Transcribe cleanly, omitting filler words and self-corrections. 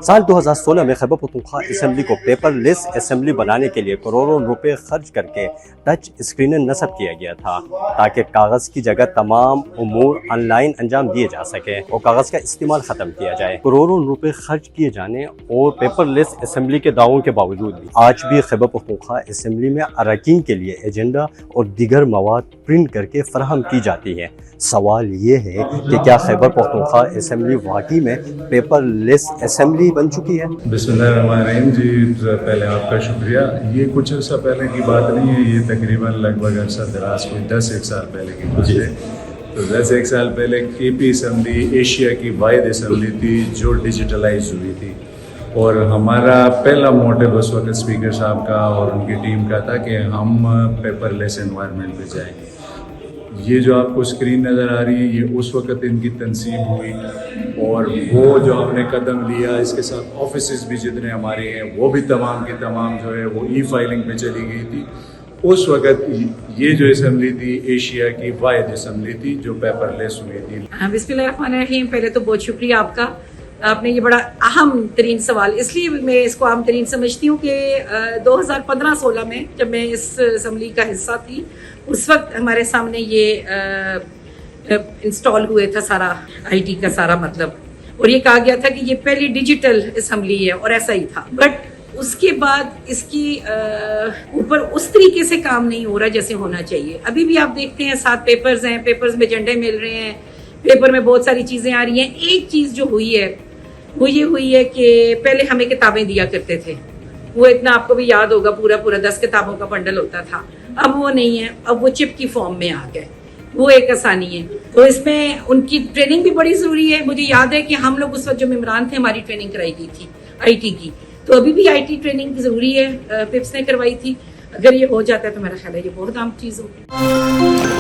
سال 2016 میں خیبر پختونخوا اسمبلی کو پیپر لیس اسمبلی بنانے کے لیے کروڑوں روپے خرچ کر کے ٹچ اسکرینر نصب کیا گیا تھا تاکہ کاغذ کی جگہ تمام امور آن لائن انجام دیے جا سکے اور کاغذ کا استعمال ختم کیا جائے۔ کروڑوں روپے خرچ کیے جانے اور پیپر لیس اسمبلی کے دعووں کے باوجود بھی آج بھی خیبر پختونخوا اسمبلی میں اراکین کے لیے ایجنڈا اور دیگر مواد پرنٹ کر کے فراہم کی جاتی ہے۔ سوال یہ ہے کہ کیا خیبر پختونخوا اسمبلی واقعی میں پیپر لیس اسمبلی بن چکی ہے؟ بسم اللہ الرحمن الرحیم۔ جی پہلے آپ کا شکریہ۔ یہ کچھ عرصہ پہلے کی بات نہیں ہے، یہ تقریباً لگ بھگ عرصہ دراز کوئی 10-1 سال پہلے کی بات ہے۔ تو 10-1 سال پہلے کے پی اسمبلی ایشیا کی واحد اسمبلی تھی جو ڈیجیٹلائز ہوئی تھی، اور ہمارا پہلا موٹو اس وقت اسپیکر صاحب کا اور ان کی ٹیم کا تھا کہ ہم پیپر لیس انوائرمنٹ پہ جائیں۔ یہ جو آپ کو اسکرین نظر آ رہی ہے، یہ اس وقت ان کی تنصیب ہوئی، اور وہ جو ہم نے قدم لیا اس کے ساتھ آفیسز بھی جتنے ہمارے ہیں وہ بھی تمام کی تمام جو ہے وہ ای فائلنگ پہ چلی گئی تھی۔ اس وقت یہ جو اسمبلی تھی ایشیا کی واحد اسمبلی تھی جو پیپر لیس ہوئی تھی۔ بسم اللہ الرحمن الرحیم۔ پہلے تو بہت شکریہ آپ کا، آپ نے یہ بڑا اہم ترین سوال، اس لیے میں اس کو اہم ترین سمجھتی ہوں کہ 2015-16 میں جب میں اس اسمبلی کا حصہ تھی، اس وقت ہمارے سامنے یہ انسٹال ہوئے تھا سارا آئی ٹی کا سارا مطلب، اور یہ کہا گیا تھا کہ یہ پہلی ڈیجیٹل اسمبلی ہے، اور ایسا ہی تھا۔ بٹ اس کے بعد اس کی اوپر اس طریقے سے کام نہیں ہو رہا جیسے ہونا چاہیے۔ ابھی بھی آپ دیکھتے ہیں 7 پیپرز ہیں، پیپرز میں جھنڈے مل رہے ہیں، پیپر میں بہت ساری چیزیں آ رہی ہیں۔ ایک چیز جو ہوئی ہے وہ یہ ہوئی ہے کہ پہلے ہمیں کتابیں دیا کرتے تھے، وہ اتنا آپ کو بھی یاد ہوگا، پورا 10 کتابوں کا بنڈل ہوتا تھا۔ اب وہ نہیں ہے، اب وہ چپ کی فارم میں آ گئے، وہ ایک آسانی ہے۔ تو اس میں ان کی ٹریننگ بھی بڑی ضروری ہے۔ مجھے یاد ہے کہ ہم لوگ اس وقت جو ممبران تھے ہماری ٹریننگ کرائی گئی تھی آئی ٹی کی، تو ابھی بھی آئی ٹی ٹریننگ ضروری ہے، پپس نے کروائی تھی۔ اگر یہ ہو جاتا ہے تو میرا خیال ہے یہ بہت اہم چیز ہوگی۔